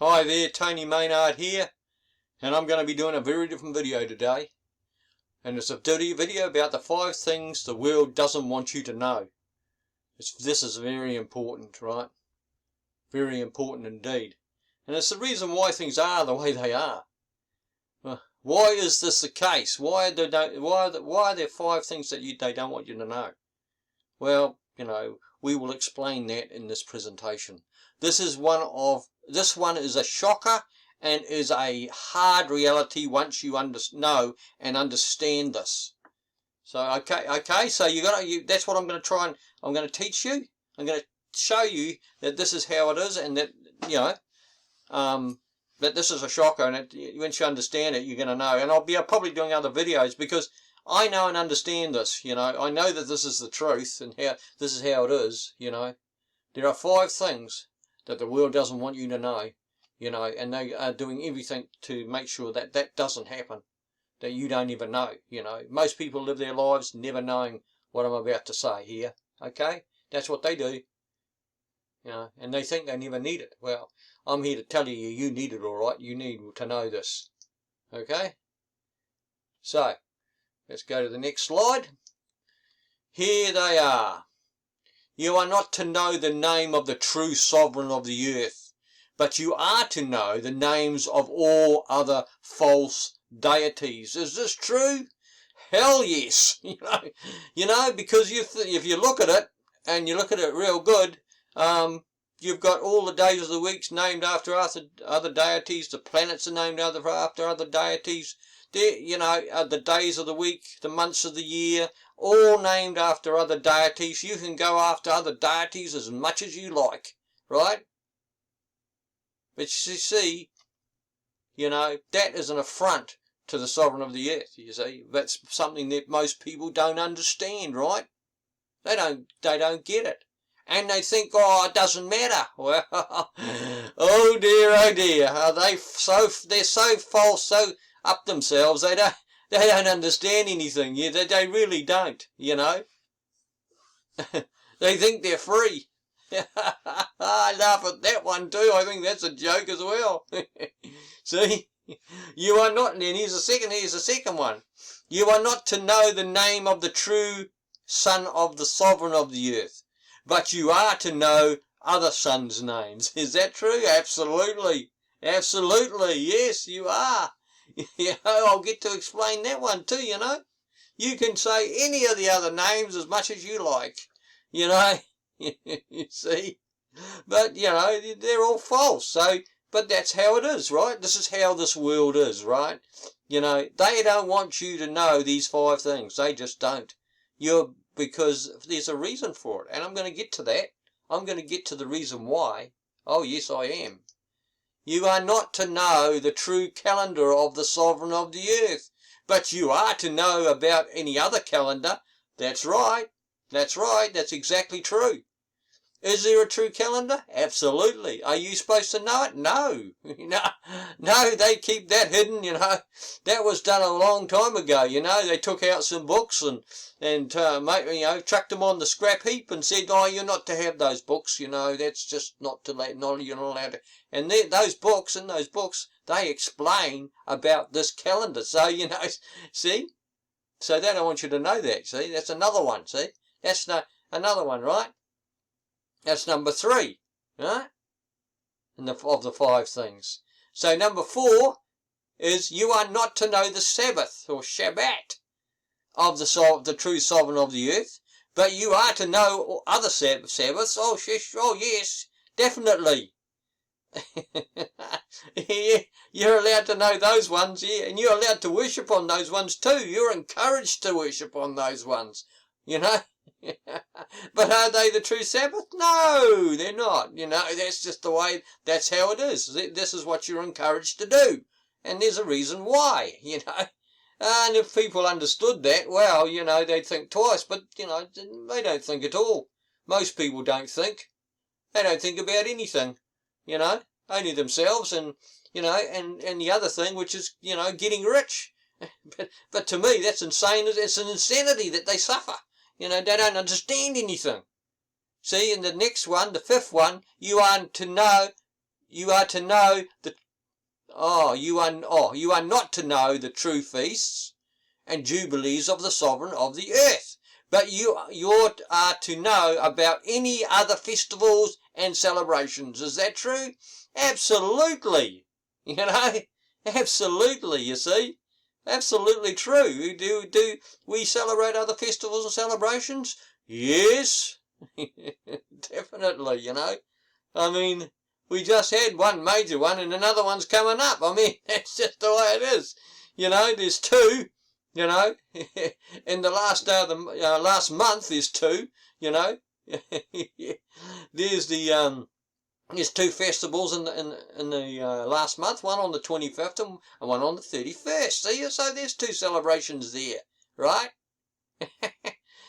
Hi there, Tony Maynard here, and I'm going to be doing a very different video today. And it's a video about the 5 things the world doesn't want you to know. This is very important, right? Very important indeed. And it's the reason why things are the way they are. Why is this the case? Why are there 5 things that they don't want you to know? Well, we will explain that in this presentation. This one is a shocker and is a hard reality once you know and understand this. So okay, so that's what I'm going to try and I'm going to teach you. I'm going to show you that this is how it is, and that that this is a shocker, and once you understand it, you're going to know. And I'll be probably doing other videos because I know and understand this. I know that this is the truth and how this is how it is. There are 5 things that the world doesn't want you to know. And they are doing everything to make sure that that doesn't happen, that you don't even know. Most people live their lives never knowing what I'm about to say here. Okay, that's what they do. And they think they never need it. Well, I'm here to tell you, you need it, all right. You need to know this. Okay. So let's go to the next slide. Here they are. You are not to know the name of the true sovereign of the earth, but you are to know the names of all other false deities. Is this true? Hell yes. Because if you look at it, and you look at it real good, you've got all the days of the weeks named after other deities. The planets are named after other deities. The days of the week, the months of the year, all named after other deities. You can go after other deities as much as you like, right? But you see, that is an affront to the sovereign of the earth. You see, that's something that most people don't understand, right? They don't get it. And they think, oh, it doesn't matter. Well, oh dear, they're so false, so up themselves, they don't understand anything. They really don't, They think they're free. I laugh at that one too. I think that's a joke as well. See, you are not, and here's the second one. You are not to know the name of the true son of the sovereign of the earth, but you are to know other sons' names. Is that true? Absolutely. Absolutely. Yes, you are. I'll get to explain that one too, You can say any of the other names as much as you like, You see? But, they're all false. So, but that's how it is, right? This is how this world is, right? They don't want you to know these 5 things. They just don't. Because there's a reason for it. And I'm going to get to that. I'm going to get to the reason why. Oh, yes, I am. You are not to know the true calendar of the sovereign of the earth, but you are to know about any other calendar. That's right. That's right. That's exactly true. Is there a true calendar? Absolutely. Are you supposed to know it? No. No, they keep that hidden, That was done a long time ago, They took out some books and chucked them on the scrap heap and said, oh, you're not to have those books, That's just not to let, no, you're not allowed to. And those books, they explain about this calendar. So, see? So they don't want you to know that, see? That's another one, see? That's another one, right? That's number 3, right? Of the 5 things. So number 4 is you are not to know the Sabbath or Shabbat of the true sovereign of the earth, but you are to know other Sabbaths. Oh yes, definitely. You're allowed to know those ones, yeah, and you're allowed to worship on those ones too. You're encouraged to worship on those ones, But are they the true Sabbath? No, they're not. That's just the way, that's how it is. This is what you're encouraged to do. And there's a reason why, And if people understood that, well, they'd think twice. But, they don't think at all. Most people don't think. They don't think about anything, only themselves and, and the other thing, which is, getting rich. But to me, that's insane. It's an insanity that they suffer. They don't understand anything. See, in the next one, the 5th one, you are to know you are to know the you are not to know the true feasts and jubilees of the sovereign of the earth, but you are to know about any other festivals and celebrations. Is that true? Absolutely. You know, absolutely. You see, absolutely true. Do we celebrate other festivals and celebrations? Yes, definitely. You know, I mean, we just had one major one and another one's coming up. I mean, that's just the way it is. You know, there's two, you know, in the last day of the last month there's two, you know. There's two festivals in the last month, one on the 25th and one on the 31st. See, so there's two celebrations there, right?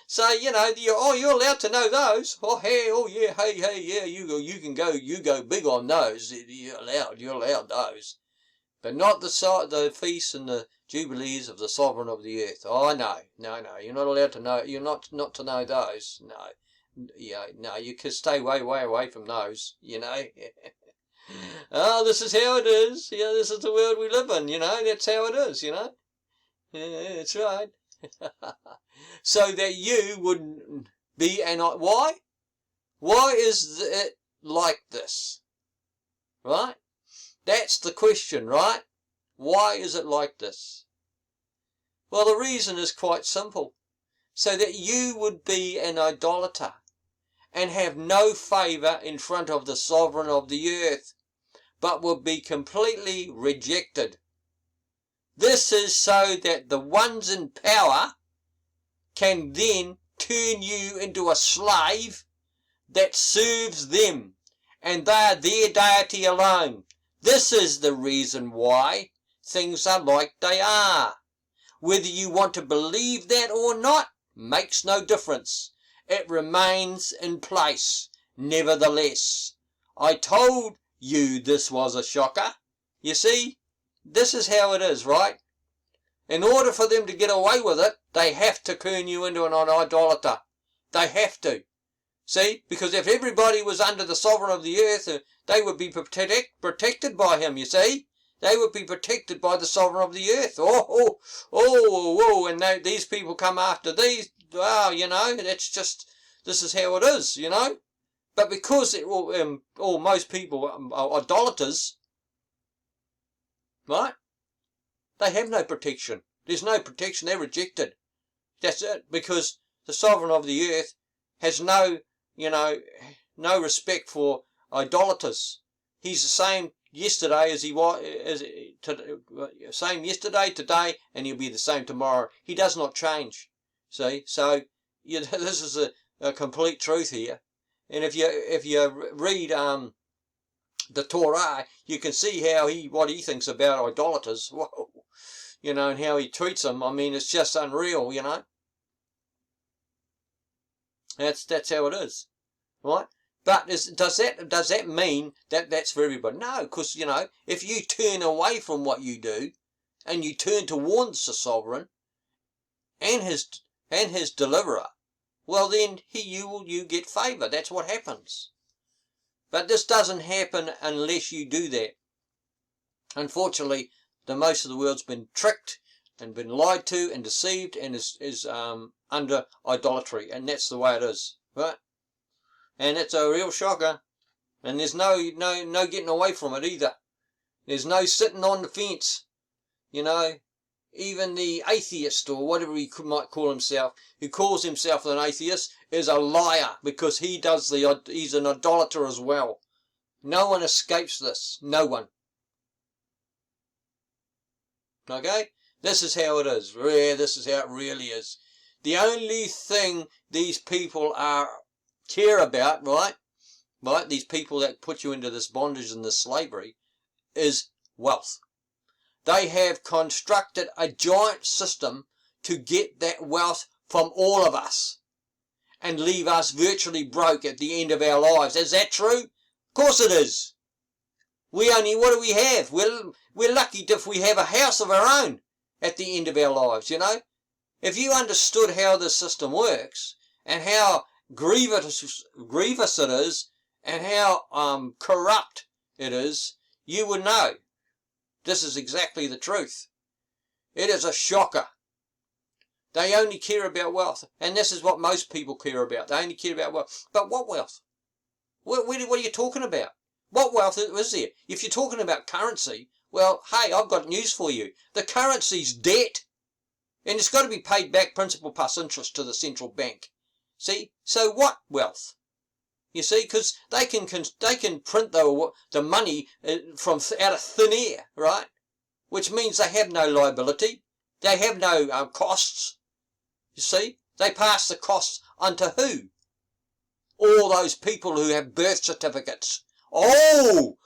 So, you know, you're allowed to know those. Oh, hey, oh, yeah, hey, yeah, you go big on those. You're allowed those. But not the feasts and the jubilees of the sovereign of the earth. Oh, no, you're not allowed to know, you're not to know those. No, yeah, no, you can stay way away from those, you know. Oh, this is how it is. Yeah, this is the world we live in, you know, that's how it is, you know. Yeah, that's right. So that you would be why? Why is it like this? Right? That's the question, right? Why is it like this? Well, the reason is quite simple. So that you would be an idolater and have no favour in front of the sovereign of the earth, but would be completely rejected. This is so that the ones in power can then turn you into a slave that serves them, and they are their deity alone. This is the reason why things are like they are. Whether you want to believe that or not makes no difference. It remains in place. Nevertheless, I told you this was a shocker. You see, this is how it is, right? In order for them to get away with it, they have to turn you into an idolater. They have to. See, because if everybody was under the sovereign of the earth, they would be protected by him, you see. They would be protected by the sovereign of the earth. And these people come after these. Well, you know, that's just, this is how it is, you know. But because most people are idolaters, right? They have no protection. There's no protection. They're rejected. That's it. Because the sovereign of the earth has no respect for idolaters. He's the same yesterday as he was, same yesterday, today, and he'll be the same tomorrow. He does not change. See, so this is a complete truth here. And if you read the Torah, you can see what he thinks about idolaters. Whoa. You know, and how he treats them. I mean, it's just unreal, you know. That's how it is, right? But does that mean that that's for everybody? No, because, you know, if you turn away from what you do, and you turn towards the sovereign and his deliverer, well then you get favour. That's what happens. But this doesn't happen unless you do that. Unfortunately, most of the world's been tricked and been lied to and deceived and is under idolatry, and that's the way it is, right? And it's a real shocker, and there's no getting away from it either. There's no sitting on the fence, you know. Even the atheist, or whatever he might call himself, who calls himself an atheist, is a liar, because he's an idolater as well. No one escapes this. No one. Okay? This is how it is. This is how it really is. The only thing these people care about, right? These people that put you into this bondage and this slavery, is wealth. They have constructed a giant system to get that wealth from all of us and leave us virtually broke at the end of our lives. Is that true? Of course it is. What do we have? We're lucky if we have a house of our own at the end of our lives, you know. If you understood how this system works and how grievous it is and how corrupt it is, you would know. This is exactly the truth. It is a shocker. They only care about wealth. And this is what most people care about. They only care about wealth. But what wealth? What are you talking about? What wealth is there? If you're talking about currency, well, hey, I've got news for you. The currency's debt. And it's got to be paid back principal plus interest to the central bank. See? So what wealth? You see? Because they can print the money from out of thin air, right? Which means they have no liability. They have no costs. You see? They pass the costs onto who? All those people who have birth certificates. Oh,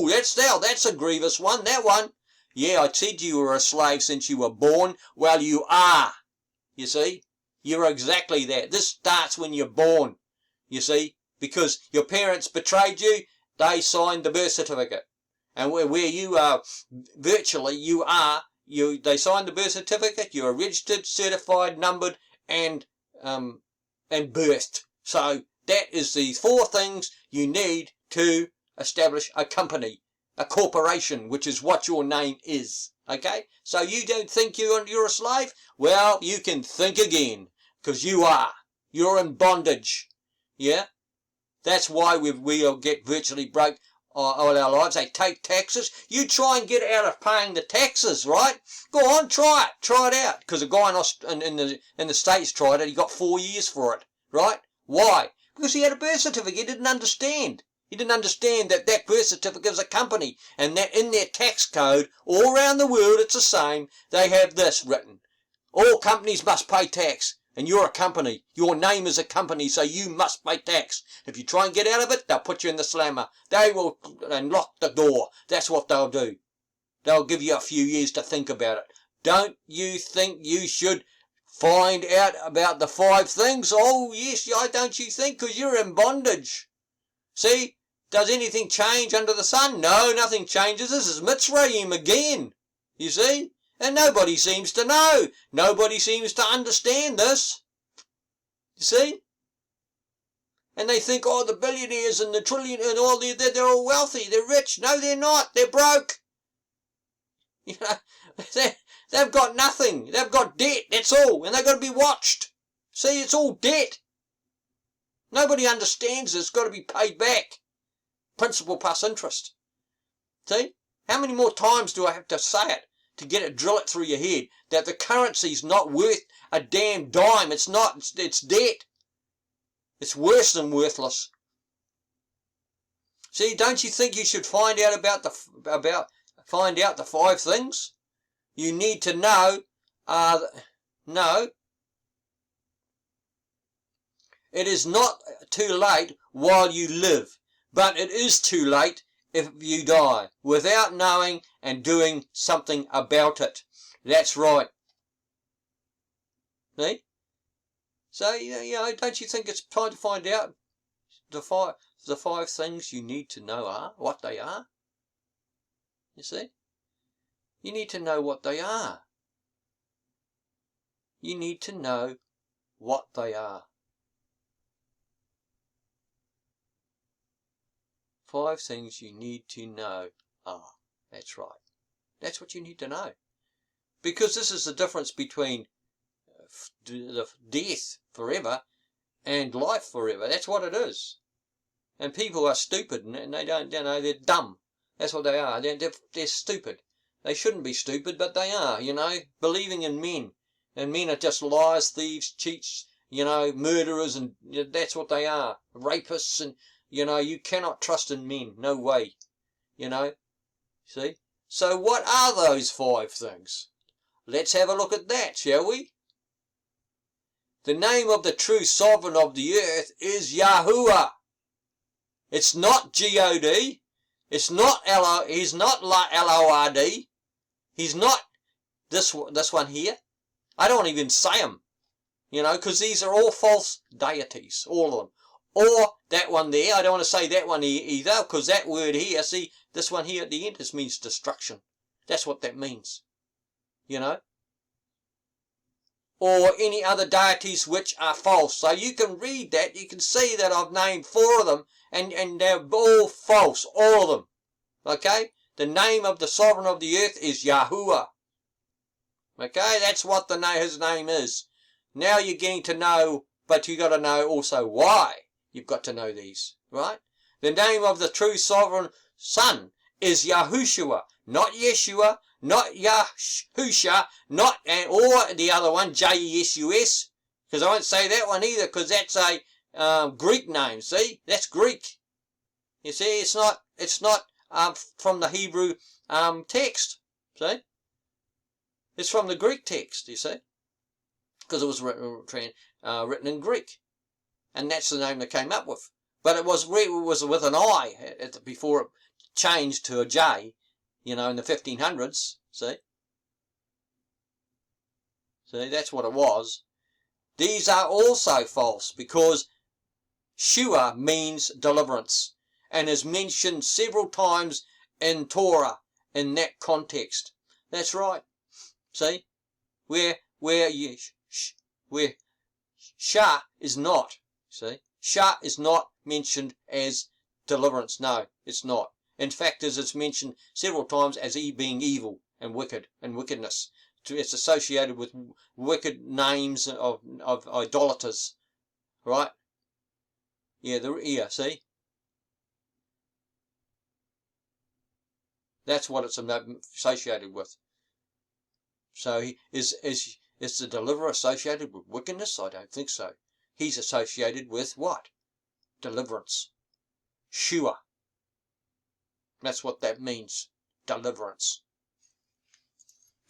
that's a grievous one, that one. Yeah, I said you were a slave since you were born. Well, you are. You see? You're exactly that. This starts when you're born. You see? Because your parents betrayed you, they signed the birth certificate. And where you are, virtually, they signed the birth certificate, you are registered, certified, numbered, and birthed. So that is the 4 things you need to establish a company, a corporation, which is what your name is. Okay? So you don't think you're a slave? Well, you can think again, because you are. You're in bondage. Yeah? That's why we'll get virtually broke all our lives. They take taxes. You try and get out of paying the taxes, right? Go on, try it. Try it out. Because a guy in the States tried it. He got 4 years for it, right? Why? Because he had a birth certificate. He didn't understand. He didn't understand that birth certificate is a company. And that in their tax code, all around the world, it's the same. They have this written. All companies must pay tax. And you're a company. Your name is a company, so you must pay tax. If you try and get out of it, they'll put you in the slammer. They will lock the door. That's what they'll do. They'll give you a few years to think about it. Don't you think you should find out about the 5 things? Oh, yes, don't you think? Because you're in bondage. See? Does anything change under the sun? No, nothing changes. This is Mitzrayim again. You see? And nobody seems to know. Nobody seems to understand this. You see? And they think, oh, the billionaires and the trillion and all, they're all wealthy. They're rich. No, they're not. They're broke. You know, they've got nothing. They've got debt. That's all. And they've got to be watched. See, it's all debt. Nobody understands this. It's got to be paid back. Principal plus interest. See? How many more times do I have to say it? To drill it through your head, that the currency's not worth a damn dime. It's not. It's debt. It's worse than worthless. See, don't you think you should find out find out the 5 things you need to know? No. It is not too late while you live, but it is too late if you die, without knowing and doing something about it. That's right. See? So, you know, don't you think it's time to find out the five things you need to know are, what they are? You see? You need to know what they are. You need to know what they are. 5 things you need to know are. That's right. That's what you need to know. Because this is the difference between death forever and life forever. That's what it is. And people are stupid and they don't, you know, they're dumb. That's what they are. They're stupid. They shouldn't be stupid, but they are, you know, believing in men. And men are just liars, thieves, cheats, you know, murderers, and that's what they are. Rapists, and you know, you cannot trust in men. No way. You know. See? So what are those 5 things? Let's have a look at that, shall we? The name of the true sovereign of the earth is Yahuwah. It's not G-O-D. It's not L-O. He's not L-O-R-D. He's not this one here. I don't even say them. You know, because these are all false deities. All of them. Or that one there, I don't want to say that one either, because that word here, see, this one here at the end, this means destruction. That's what that means. You know? or any other deities which are false. So you can read that, you can see that I've named 4 of them, and they're all false, all of them. Okay? The name of the sovereign of the earth is Yahuwah. Okay? That's what his name is. Now you're getting to know, but you got to know also why you've got to know these, right? The name of the true sovereign son is Yahushua, not Yeshua, not Yahusha, not, or the other one, J-E-S-U-S, because I won't say that one either, because that's a Greek name, see? That's Greek. You see, it's not from the Hebrew text, see? It's from the Greek text, you see? Because it was written in Greek. And that's the name they came up with. But it was with an I before it changed to a J, you know, in the 1500s, see? See, that's what it was. These are also false, because Shua means deliverance, and is mentioned several times in Torah in that context. That's right. See? Where Shah is not, see? Shah is not mentioned as deliverance. No, it's not. In fact, as it's mentioned several times as being evil and wicked and wickedness. It's associated with wicked names of idolaters. Right? Yeah, see? That's what it's associated with. So is the deliverer associated with wickedness? I don't think so. He's associated with what? Deliverance. Shua. That's what that means. Deliverance.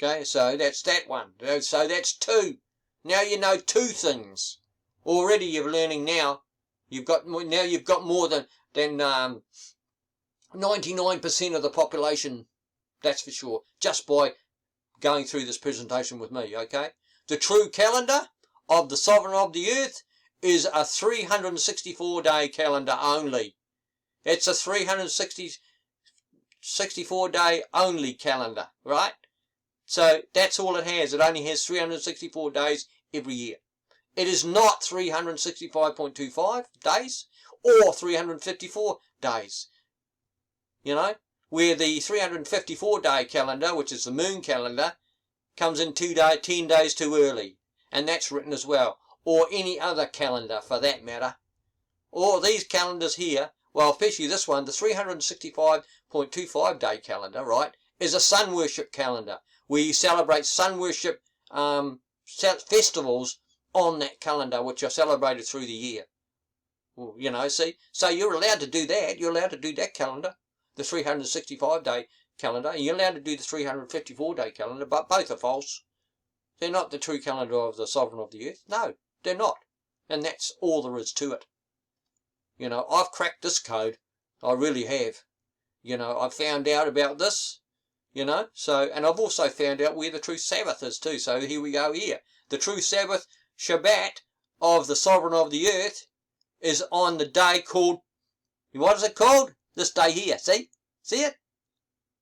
Okay, so that's that one. So that's 2. Now you know 2 things. Already you're learning now. You've got more than 99% of the population. That's for sure. Just by going through this presentation with me, okay? The true calendar of the sovereign of the earth is a 364-day calendar only. It's a 364-day only calendar, right? So that's all it has. It only has 364 days every year. It is not 365.25 days or 354 days. You know, where the 354-day calendar, which is the moon calendar, comes in 10 days too early. And that's written as well. Or any other calendar for that matter. Or these calendars here, well, especially this one, the 365.25 day calendar, right, is a sun worship calendar, where you celebrate sun worship festivals on that calendar, which are celebrated through the year. Well, you know, see? So you're allowed to do that. You're allowed to do that calendar, the 365-day calendar, and you're allowed to do the 354-day calendar, but both are false. They're not the true calendar of the sovereign of the earth. No, they're not. And that's all there is to it. You know, I've cracked this code. I really have. You know, I've found out about this, you know, so, and I've also found out where the true Sabbath is too. So here we go here. The true Sabbath, Shabbat, of the sovereign of the earth is on the day called, what is it called? This day here, see? See it?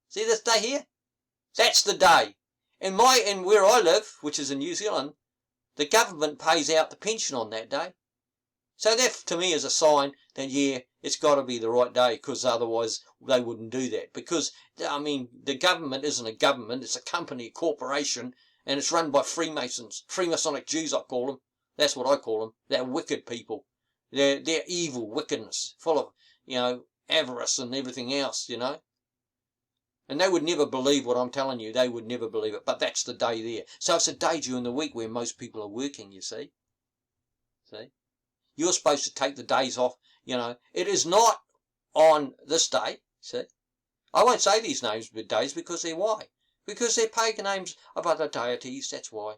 See this day here? That's the day. In where I live, which is in New Zealand, the government pays out the pension on that day. So that to me is a sign that, yeah, it's got to be the right day, because otherwise they wouldn't do that. Because, I mean, the government isn't a government, it's a company, a corporation, and it's run by Freemasons, Freemasonic Jews I call them. That's what I call them. They're wicked people. They're evil wickedness, full of, you know, avarice and everything else, you know. And they would never believe what I'm telling you. They would never believe it. But that's the day there. So it's a day during the week where most people are working, you see. See? You're supposed to take the days off, you know. It is not on this day, see. I won't say these names of days because they're why? Because they're pagan names of other deities, that's why.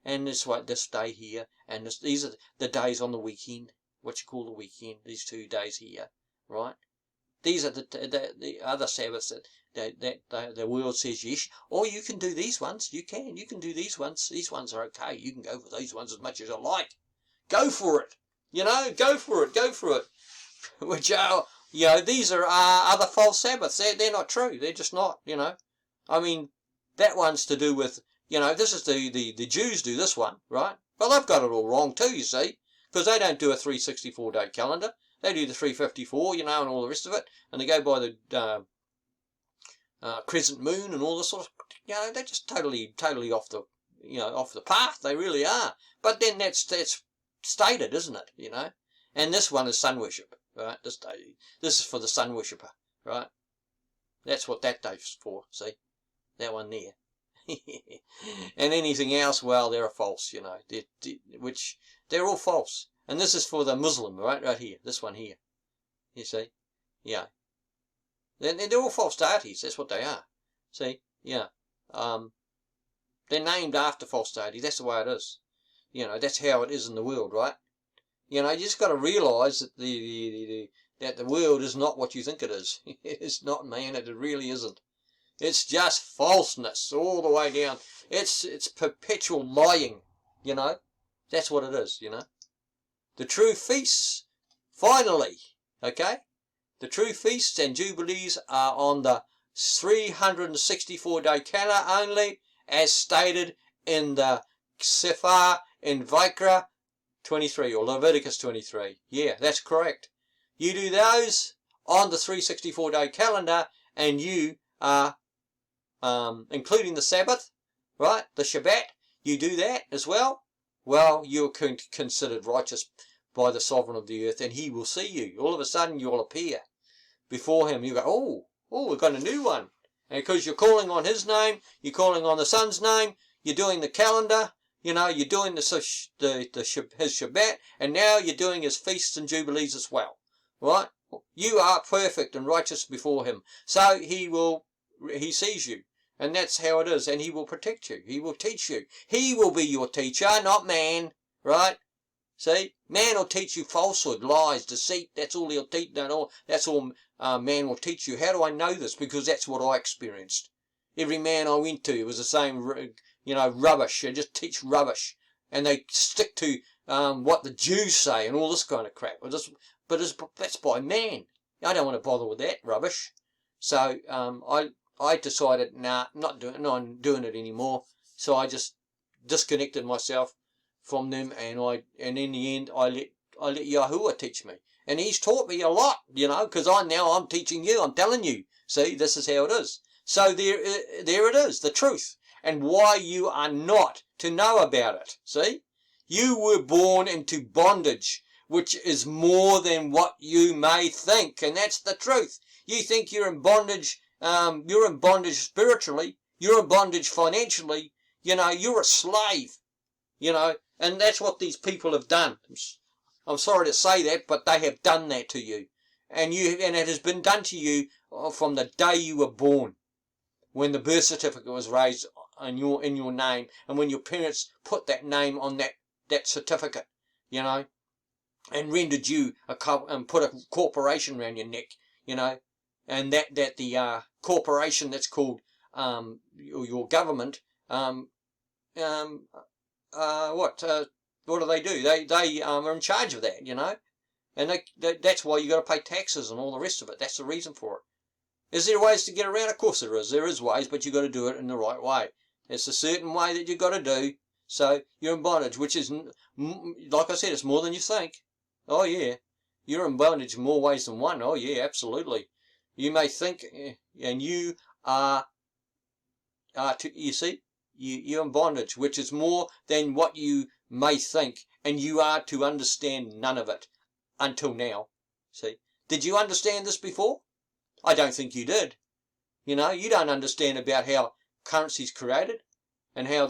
And it's like this day here, and these are the days on the weekend, what you call the weekend, these 2 days here, right? These are the other Sabbaths that the world says yes. Or you can do these ones. You can do these ones. These ones are okay. You can go for these ones as much as you like. Go for it. You know, go for it. Go for it. Which are, you know, these are other false Sabbaths. They're not true. They're just not, you know. I mean, that one's to do with, You know, this is the Jews do this one, right? But they've got it all wrong too, you see, because they don't do a 364-day calendar. They do the 354, you know, and all the rest of it, and they go by the crescent moon and all this sort of, you know, they're just totally off the, you know, off the path. They really are. But then that's stated, isn't it? You know, and this one is sun worship, right? This is for the sun worshipper, right? That's what that day's for. See, that one there. And anything else, well, they're false, you know, which they're all false. And this is for the Muslim, right here, this one here, you see, yeah. They're all false deities, that's what they are, see, yeah. They're named after false deities, that's the way it is. You know, that's how it is in the world, right? You know, you just got to realise that that the world is not what you think it is. It's not, man, it really isn't. It's just falseness all the way down. It's perpetual lying, you know. That's what it is, you know. The true feasts, finally, okay? The true feasts and jubilees are on the 364-day calendar only, as stated in the Sefer in Vayikra 23 or Leviticus 23. Yeah, that's correct. You do those on the 364-day calendar, and you are including the Sabbath, right? The Shabbat, you do that as well. Well, you're considered righteous by the sovereign of the earth, and he will see you. All of a sudden, you'll appear before him. You go, oh, we've got a new one. And because you're calling on his name, you're calling on the Son's name, you're doing the calendar, you know, you're doing his Shabbat, and now you're doing his feasts and jubilees as well, right? You are perfect and righteous before him. So he sees you. And that's how it is. And he will protect you. He will teach you. He will be your teacher, not man. Right? See? Man will teach you falsehood, lies, deceit. That's all he'll teach. That's all man will teach you. How do I know this? Because that's what I experienced. Every man I went to was the same, you know, rubbish. They just teach rubbish. And they stick to what the Jews say and all this kind of crap. But that's by man. I don't want to bother with that rubbish. So I decided, nah, I'm not doing it anymore. So I just disconnected myself from them, and in the end I let Yahuwah teach me, and he's taught me a lot, you know, because I'm teaching you, I'm telling you. See, this is how it is. So there it is, the truth, and why you are not to know about it. See, you were born into bondage, which is more than what you may think, and that's the truth. You think you're in bondage. You're in bondage spiritually, you're in bondage financially, you know, you're a slave, you know, and that's what these people have done. I'm sorry to say that, but they have done that to you. And it has been done to you from the day you were born, when the birth certificate was raised in your name, and when your parents put that name on that certificate, you know, and rendered you and put a corporation around your neck, you know. And that the corporation that's called your government, what do they do? They are in charge of that, you know, and that's why you got to pay taxes and all the rest of it. That's the reason for it. Is there ways to get around? Of course there is. There is ways, but you got to do it in the right way. It's a certain way that you got to do. So you're in bondage, which is, like I said, it's more than you think. Oh yeah, you're in bondage in more ways than one. Oh yeah, absolutely. You may think, and you are you see, you're in bondage, which is more than what you may think, and you are to understand none of it until now. See, did you understand this before? I don't think you did. You know, you don't understand about how currency's created, and how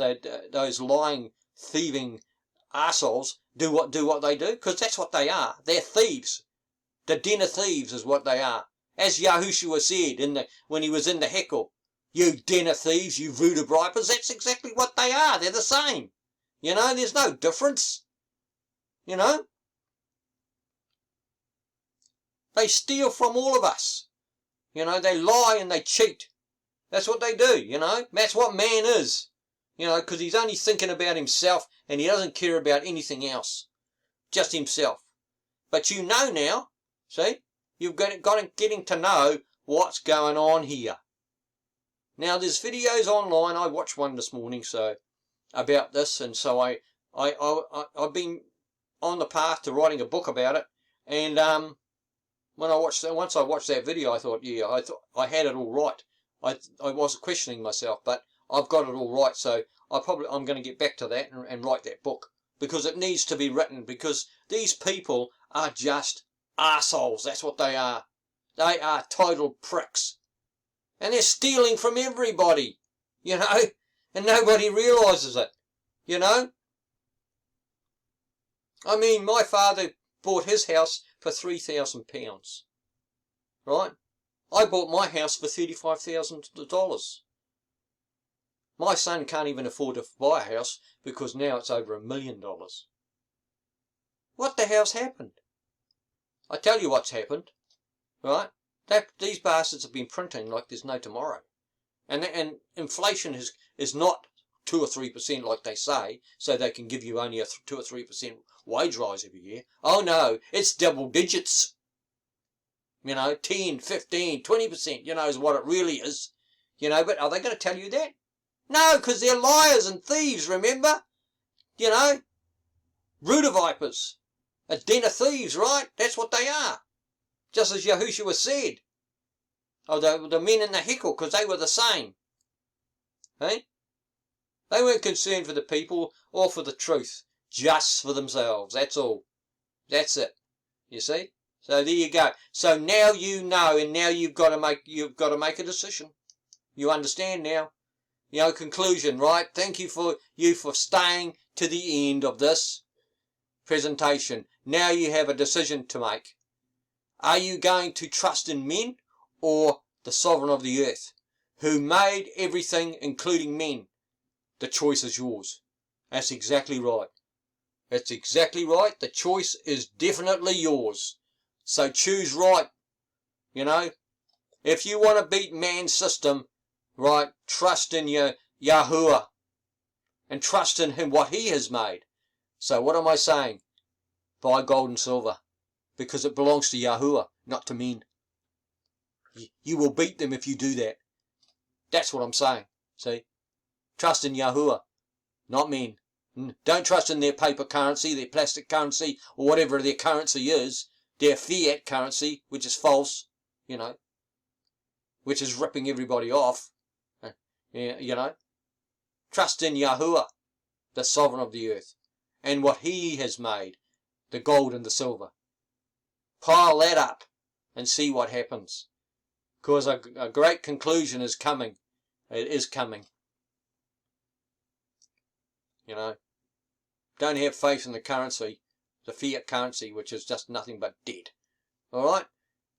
those lying, thieving arseholes do what they do, because that's what they are. They're thieves. The den of thieves is what they are. As Yahushua said when he was in the heckle, you den of thieves, you voodoo bribers, that's exactly what they are. They're the same. You know, there's no difference. You know? They steal from all of us. You know, they lie and they cheat. That's what they do, you know. That's what man is. You know, because he's only thinking about himself and he doesn't care about anything else. Just himself. But you know now, see? You've getting to know what's going on here. Now there's videos online. I watched one this morning about this, and so I've been on the path to writing a book about it. And once I watched that video, I thought, yeah, I thought I had it all right. I was questioning myself, but I've got it all right. So I'm going to get back to that and write that book, because it needs to be written, because these people are just arseholes. That's what they are. They are total pricks. And they're stealing from everybody, you know, and nobody realises it, you know. I mean, my father bought his house for £3,000, right? I bought my house for $35,000. My son can't even afford to buy a house because now it's over $1 million. What the hell's happened? I tell you what's happened, right? These bastards have been printing like there's no tomorrow. And inflation is not 2 or 3% like they say, so they can give you only a 2 or 3% wage rise every year. Oh no, it's double digits. You know, 10, 15, 20%, you know, is what it really is. You know, but are they going to tell you that? No, because they're liars and thieves, remember? You know, rudavipers, a den of thieves, right? That's what they are. Just as Yahushua said. Oh, the men in the heckle, because they were the same. Hey? They weren't concerned for the people or for the truth. Just for themselves. That's all. That's it. You see? So there you go. So now you know, and now you've got to make a decision. You understand now? You know, conclusion, right? Thank you for staying to the end of this presentation. Now you have a decision to make. Are you going to trust in men or the sovereign of the earth, who made everything, including men? The choice is yours. That's exactly right. That's exactly right. The choice is definitely yours. So choose right. You know, if you want to beat man's system, right, trust in your Yahuwah and trust in him, what he has made. So what am I saying? Buy gold and silver, because it belongs to Yahuwah, not to men. You will beat them if you do that. That's what I'm saying. See? Trust in Yahuwah, not men. Don't trust in their paper currency, their plastic currency, or whatever their currency is. Their fiat currency, which is false, you know, which is ripping everybody off. You know. Trust in Yahuwah, the sovereign of the earth, and what he has made, the gold and the silver. Pile that up and see what happens. Because a great conclusion is coming. It is coming. You know. Don't have faith in the currency, the fiat currency, which is just nothing but debt. Alright?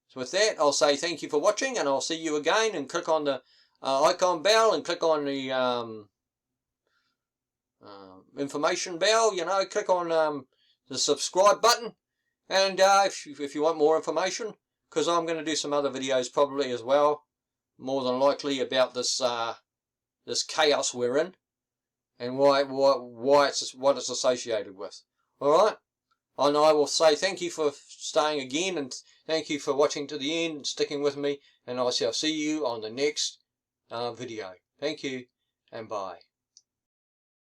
So with that, I'll say thank you for watching, and I'll see you again, and click on the icon bell, and click on the information bell, you know, click on the subscribe button, and if you want more information, because I'm going to do some other videos probably as well, more than likely, about this this chaos we're in, and what it's associated with. Alright? And I will say thank you for staying again, and thank you for watching to the end, sticking with me, and I shall see you on the next video. Thank you, and bye.